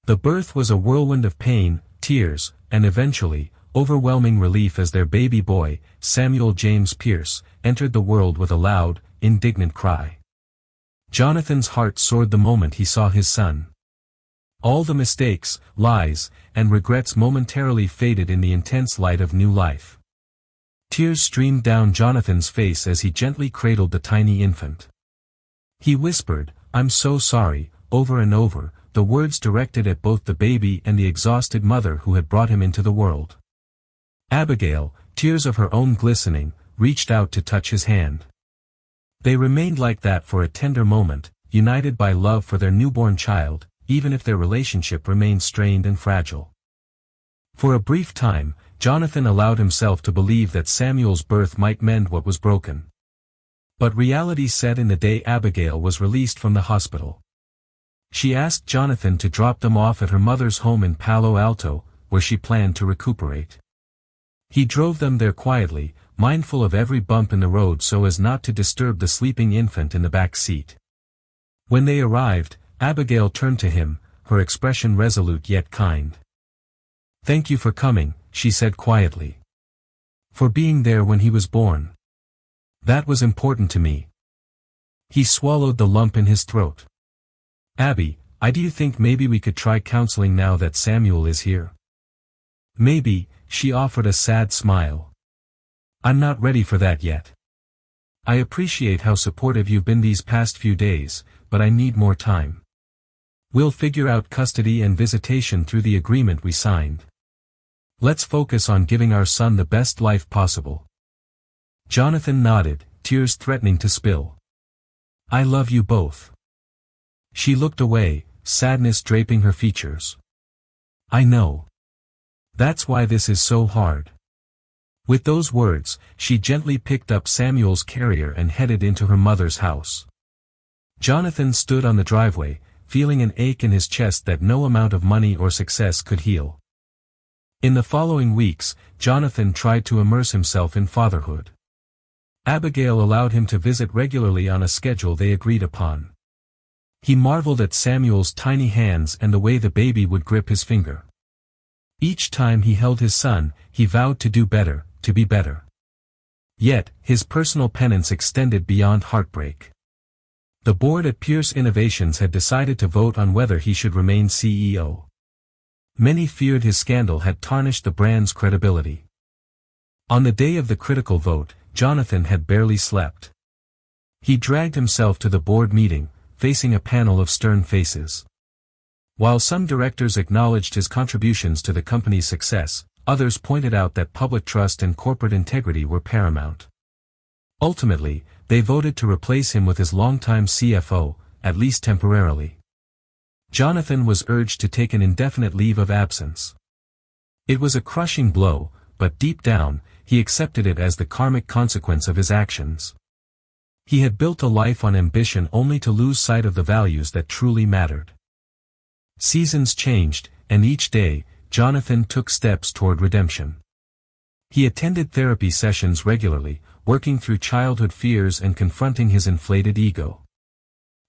The birth was a whirlwind of pain, tears, and eventually, overwhelming relief as their baby boy, Samuel James Pierce, entered the world with a loud, indignant cry. Jonathan's heart soared the moment he saw his son. All the mistakes, lies, and regrets momentarily faded in the intense light of new life. Tears streamed down Jonathan's face as he gently cradled the tiny infant. He whispered, "I'm so sorry," over and over, the words directed at both the baby and the exhausted mother who had brought him into the world. Abigail, tears of her own glistening, reached out to touch his hand. They remained like that for a tender moment, united by love for their newborn child, even if their relationship remained strained and fragile. For a brief time, Jonathan allowed himself to believe that Samuel's birth might mend what was broken. But reality set in the day Abigail was released from the hospital. She asked Jonathan to drop them off at her mother's home in Palo Alto, where she planned to recuperate. He drove them there quietly, mindful of every bump in the road so as not to disturb the sleeping infant in the back seat. When they arrived, Abigail turned to him, her expression resolute yet kind. "Thank you for coming," she said quietly. "For being there when he was born. That was important to me." He swallowed the lump in his throat. "Abby, do you think maybe we could try counseling now that Samuel is here?" "Maybe," she offered a sad smile. "I'm not ready for that yet. I appreciate how supportive you've been these past few days, but I need more time. We'll figure out custody and visitation through the agreement we signed. Let's focus on giving our son the best life possible." Jonathan nodded, tears threatening to spill. "I love you both." She looked away, sadness draping her features. "I know. That's why this is so hard." With those words, she gently picked up Samuel's carrier and headed into her mother's house. Jonathan stood on the driveway, feeling an ache in his chest that no amount of money or success could heal. In the following weeks, Jonathan tried to immerse himself in fatherhood. Abigail allowed him to visit regularly on a schedule they agreed upon. He marveled at Samuel's tiny hands and the way the baby would grip his finger. Each time he held his son, he vowed to do better, to be better. Yet, his personal penance extended beyond heartbreak. The board at Pierce Innovations had decided to vote on whether he should remain CEO. Many feared his scandal had tarnished the brand's credibility. On the day of the critical vote, Jonathan had barely slept. He dragged himself to the board meeting, facing a panel of stern faces. While some directors acknowledged his contributions to the company's success, others pointed out that public trust and corporate integrity were paramount. Ultimately, they voted to replace him with his longtime CFO, at least temporarily. Jonathan was urged to take an indefinite leave of absence. It was a crushing blow, but deep down, he accepted it as the karmic consequence of his actions. He had built a life on ambition only to lose sight of the values that truly mattered. Seasons changed, and each day, Jonathan took steps toward redemption. He attended therapy sessions regularly, working through childhood fears and confronting his inflated ego.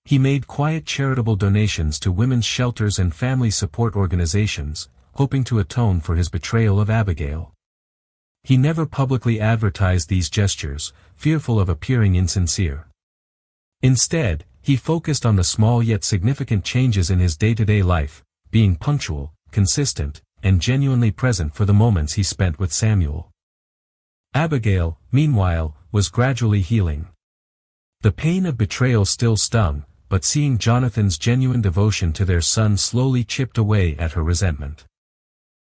He made quiet charitable donations to women's shelters and family support organizations, hoping to atone for his betrayal of Abigail. He never publicly advertised these gestures, fearful of appearing insincere. Instead, he focused on the small yet significant changes in his day-to-day life, being punctual, consistent, and genuinely present for the moments he spent with Samuel. Abigail, meanwhile, was gradually healing. The pain of betrayal still stung, but seeing Jonathan's genuine devotion to their son slowly chipped away at her resentment.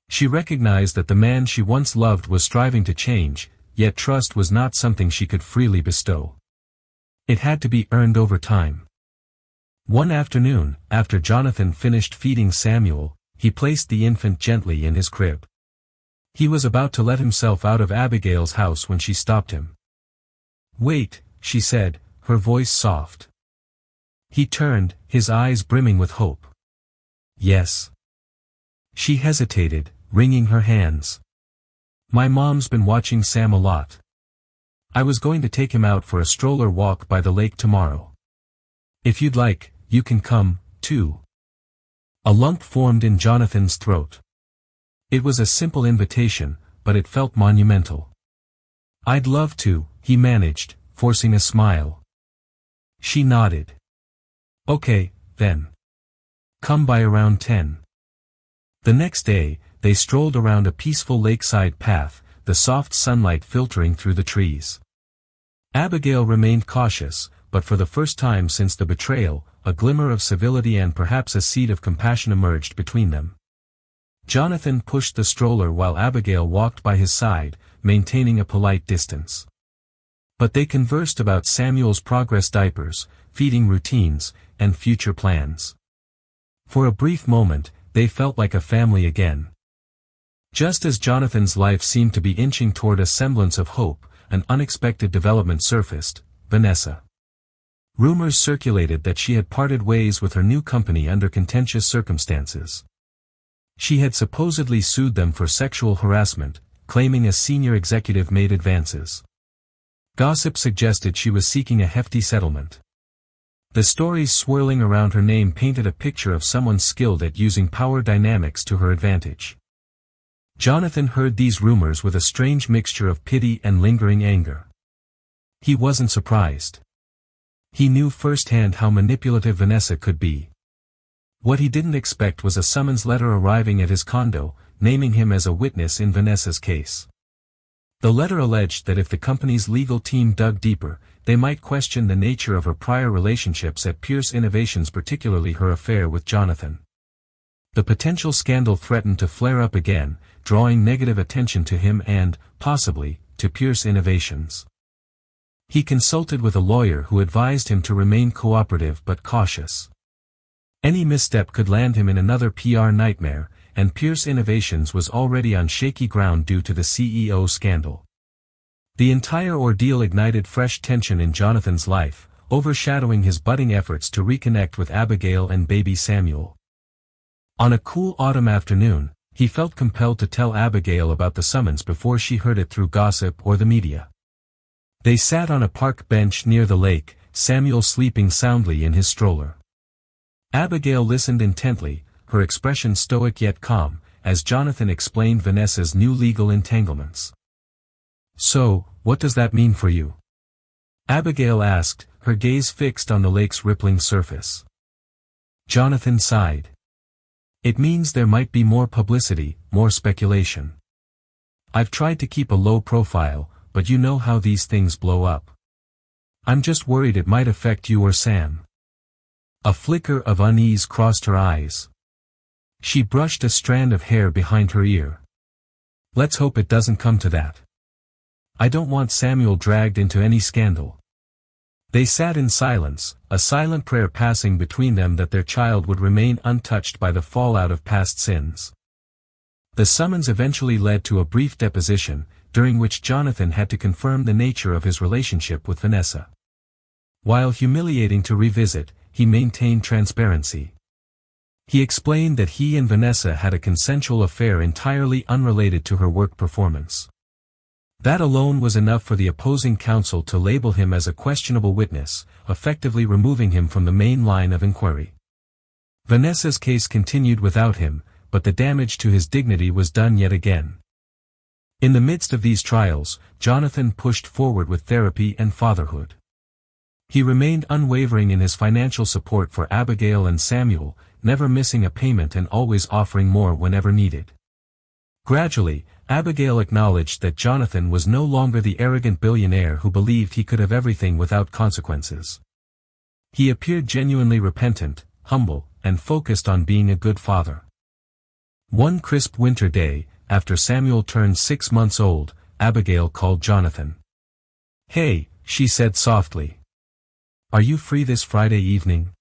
She recognized that the man she once loved was striving to change, yet trust was not something she could freely bestow. It had to be earned over time. One afternoon, after Jonathan finished feeding Samuel, he placed the infant gently in his crib. He was about to let himself out of Abigail's house when she stopped him. "Wait," she said, her voice soft. He turned, his eyes brimming with hope. "Yes." She hesitated, wringing her hands. "My mom's been watching Sam a lot. I was going to take him out for a stroller walk by the lake tomorrow. If you'd like, you can come, too." A lump formed in Jonathan's throat. It was a simple invitation, but it felt monumental. "I'd love to," he managed, forcing a smile. She nodded. Okay, then. Come by around 10. The next day, they strolled around a peaceful lakeside path, the soft sunlight filtering through the trees. Abigail remained cautious, but for the first time since the betrayal, a glimmer of civility and perhaps a seed of compassion emerged between them. Jonathan pushed the stroller while Abigail walked by his side, maintaining a polite distance. But they conversed about Samuel's progress diapers, feeding routines, and future plans. For a brief moment, they felt like a family again. Just as Jonathan's life seemed to be inching toward a semblance of hope, an unexpected development surfaced: Vanessa. Rumors circulated that she had parted ways with her new company under contentious circumstances. She had supposedly sued them for sexual harassment, claiming a senior executive made advances. Gossip suggested she was seeking a hefty settlement. The stories swirling around her name painted a picture of someone skilled at using power dynamics to her advantage. Jonathan heard these rumors with a strange mixture of pity and lingering anger. He wasn't surprised. He knew firsthand how manipulative Vanessa could be. What he didn't expect was a summons letter arriving at his condo, naming him as a witness in Vanessa's case. The letter alleged that if the company's legal team dug deeper, they might question the nature of her prior relationships at Pierce Innovations, particularly her affair with Jonathan. The potential scandal threatened to flare up again, drawing negative attention to him and, possibly, to Pierce Innovations. He consulted with a lawyer who advised him to remain cooperative but cautious. Any misstep could land him in another PR nightmare, and Pierce Innovations was already on shaky ground due to the CEO scandal. The entire ordeal ignited fresh tension in Jonathan's life, overshadowing his budding efforts to reconnect with Abigail and baby Samuel. On a cool autumn afternoon, he felt compelled to tell Abigail about the summons before she heard it through gossip or the media. They sat on a park bench near the lake, Samuel sleeping soundly in his stroller. Abigail listened intently, her expression stoic yet calm, as Jonathan explained Vanessa's new legal entanglements. "So, what does that mean for you?" Abigail asked, her gaze fixed on the lake's rippling surface. Jonathan sighed. "It means there might be more publicity, more speculation. I've tried to keep a low profile, but you know how these things blow up. I'm just worried it might affect you or Sam." A flicker of unease crossed her eyes. She brushed a strand of hair behind her ear. "Let's hope it doesn't come to that. I don't want Samuel dragged into any scandal." They sat in silence, a silent prayer passing between them that their child would remain untouched by the fallout of past sins. The summons eventually led to a brief deposition, during which Jonathan had to confirm the nature of his relationship with Vanessa. While humiliating to revisit, he maintained transparency. He explained that he and Vanessa had a consensual affair entirely unrelated to her work performance. That alone was enough for the opposing counsel to label him as a questionable witness, effectively removing him from the main line of inquiry. Vanessa's case continued without him, but the damage to his dignity was done yet again. In the midst of these trials, Jonathan pushed forward with therapy and fatherhood. He remained unwavering in his financial support for Abigail and Samuel, never missing a payment and always offering more whenever needed. Gradually, Abigail acknowledged that Jonathan was no longer the arrogant billionaire who believed he could have everything without consequences. He appeared genuinely repentant, humble, and focused on being a good father. One crisp winter day, after Samuel turned 6 months old, Abigail called Jonathan. "Hey," she said softly. "Are you free this Friday evening?"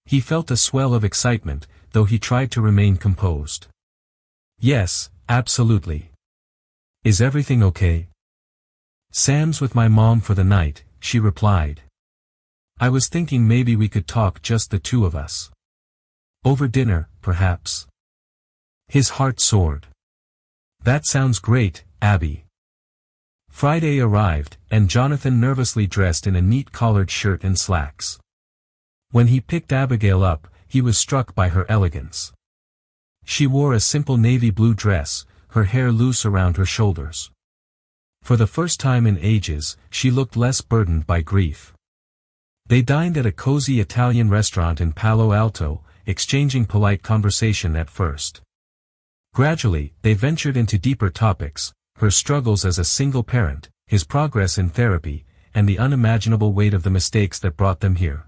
He felt a swell of excitement, though he tried to remain composed. "Yes, absolutely. Is everything okay?" "Sam's with my mom for the night," she replied. "I was thinking maybe we could talk just the two of us. Over dinner, perhaps." His heart soared. "That sounds great, Abby." Friday arrived, and Jonathan nervously dressed in a neat collared shirt and slacks. When he picked Abigail up, he was struck by her elegance. She wore a simple navy blue dress, her hair loose around her shoulders. For the first time in ages, she looked less burdened by grief. They dined at a cozy Italian restaurant in Palo Alto, exchanging polite conversation at first. Gradually, they ventured into deeper topics, her struggles as a single parent, his progress in therapy, and the unimaginable weight of the mistakes that brought them here.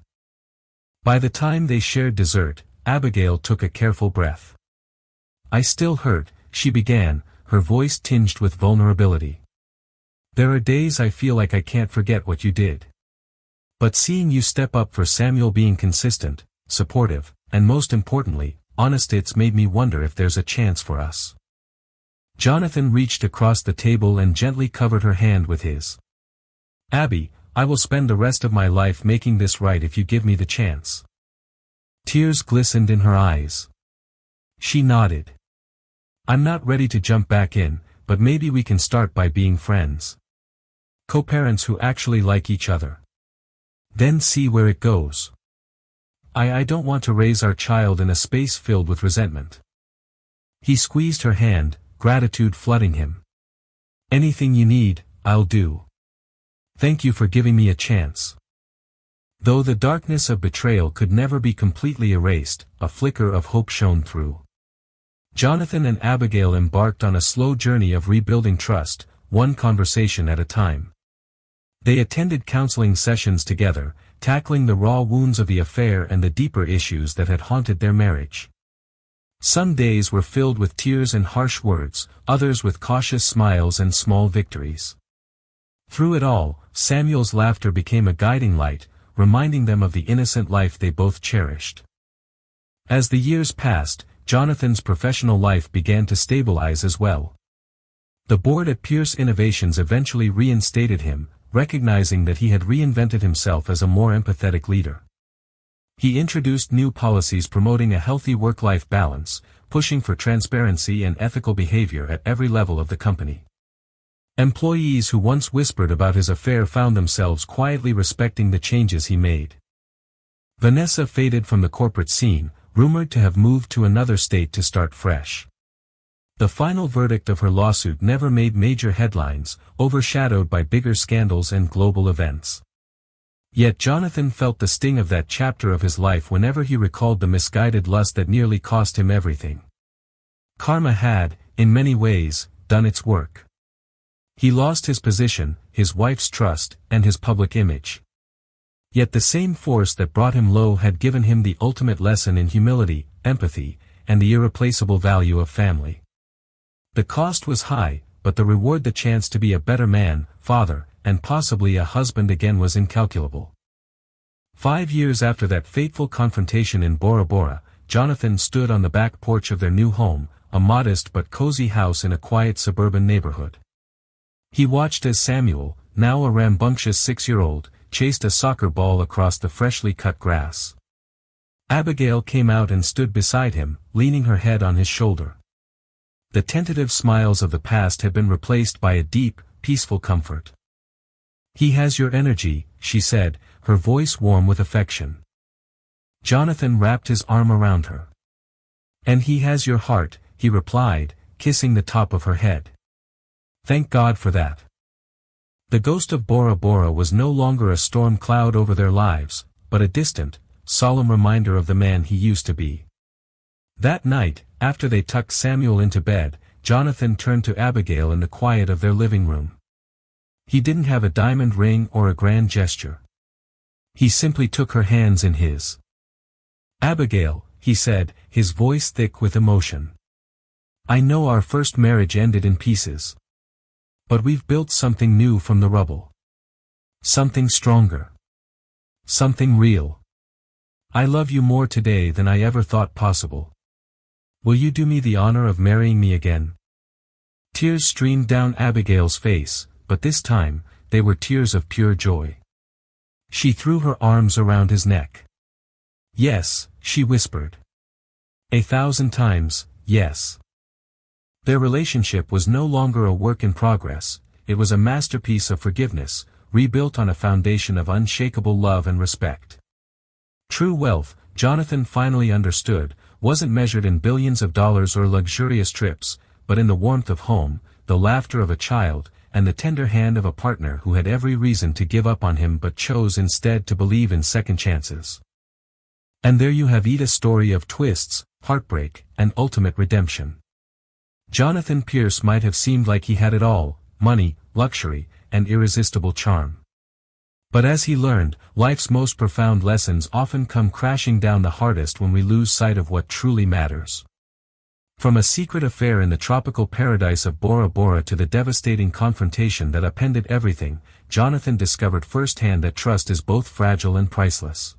By the time they shared dessert, Abigail took a careful breath. "I still hurt," she began, her voice tinged with vulnerability. "There are days I feel like I can't forget what you did. But seeing you step up for Samuel, being consistent, supportive, and most importantly, honest, it's made me wonder if there's a chance for us." Jonathan reached across the table and gently covered her hand with his. "Abby, I will spend the rest of my life making this right if you give me the chance." Tears glistened in her eyes. She nodded. "I'm not ready to jump back in, but maybe we can start by being friends. Co-parents who actually like each other. Then see where it goes. I don't want to raise our child in a space filled with resentment." He squeezed her hand, gratitude flooding him. "Anything you need, I'll do. Thank you for giving me a chance." Though the darkness of betrayal could never be completely erased, a flicker of hope shone through. Jonathan and Abigail embarked on a slow journey of rebuilding trust, one conversation at a time. They attended counseling sessions together, tackling the raw wounds of the affair and the deeper issues that had haunted their marriage. Some days were filled with tears and harsh words, others with cautious smiles and small victories. Through it all, Samuel's laughter became a guiding light, reminding them of the innocent life they both cherished. As the years passed, Jonathan's professional life began to stabilize as well. The board at Pierce Innovations eventually reinstated him, recognizing that he had reinvented himself as a more empathetic leader. He introduced new policies promoting a healthy work-life balance, pushing for transparency and ethical behavior at every level of the company. Employees who once whispered about his affair found themselves quietly respecting the changes he made. Vanessa faded from the corporate scene, rumored to have moved to another state to start fresh. The final verdict of her lawsuit never made major headlines, overshadowed by bigger scandals and global events. Yet Jonathan felt the sting of that chapter of his life whenever he recalled the misguided lust that nearly cost him everything. Karma had, in many ways, done its work. He lost his position, his wife's trust, and his public image. Yet the same force that brought him low had given him the ultimate lesson in humility, empathy, and the irreplaceable value of family. The cost was high, but the reward, the chance to be a better man, father, and possibly a husband again, was incalculable. 5 years after that fateful confrontation in Bora Bora, Jonathan stood on the back porch of their new home, a modest but cozy house in a quiet suburban neighborhood. He watched as Samuel, now a rambunctious 6-year-old, chased a soccer ball across the freshly cut grass. Abigail came out and stood beside him, leaning her head on his shoulder. The tentative smiles of the past had been replaced by a deep, peaceful comfort. "He has your energy," she said, her voice warm with affection. Jonathan wrapped his arm around her. "And he has your heart," he replied, kissing the top of her head. "Thank God for that." The ghost of Bora Bora was no longer a storm cloud over their lives, but a distant, solemn reminder of the man he used to be. That night, after they tucked Samuel into bed, Jonathan turned to Abigail in the quiet of their living room. He didn't have a diamond ring or a grand gesture. He simply took her hands in his. "Abigail," he said, his voice thick with emotion. "I know our first marriage ended in pieces. But we've built something new from the rubble. Something stronger. Something real. I love you more today than I ever thought possible. Will you do me the honor of marrying me again?" Tears streamed down Abigail's face, but this time, they were tears of pure joy. She threw her arms around his neck. "Yes," she whispered. 1,000 times, yes. Their relationship was no longer a work in progress, it was a masterpiece of forgiveness, rebuilt on a foundation of unshakable love and respect. True wealth, Jonathan finally understood, wasn't measured in billions of dollars or luxurious trips, but in the warmth of home, the laughter of a child, and the tender hand of a partner who had every reason to give up on him but chose instead to believe in second chances. And there you have Ida's story of twists, heartbreak, and ultimate redemption. Jonathan Pierce might have seemed like he had it all: money, luxury, and irresistible charm. But as he learned, life's most profound lessons often come crashing down the hardest when we lose sight of what truly matters. From a secret affair in the tropical paradise of Bora Bora to the devastating confrontation that upended everything, Jonathan discovered firsthand that trust is both fragile and priceless.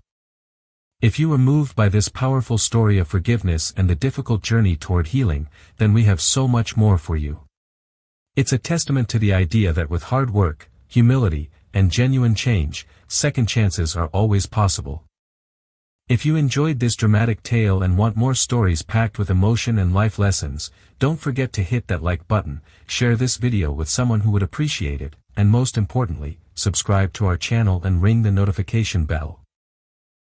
If you were moved by this powerful story of forgiveness and the difficult journey toward healing, then we have so much more for you. It's a testament to the idea that with hard work, humility, and genuine change, second chances are always possible. If you enjoyed this dramatic tale and want more stories packed with emotion and life lessons, don't forget to hit that like button, share this video with someone who would appreciate it, and most importantly, subscribe to our channel and ring the notification bell.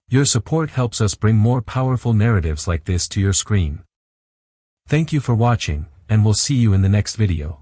Your support helps us bring more powerful narratives like this to your screen. Thank you for watching, and we'll see you in the next video.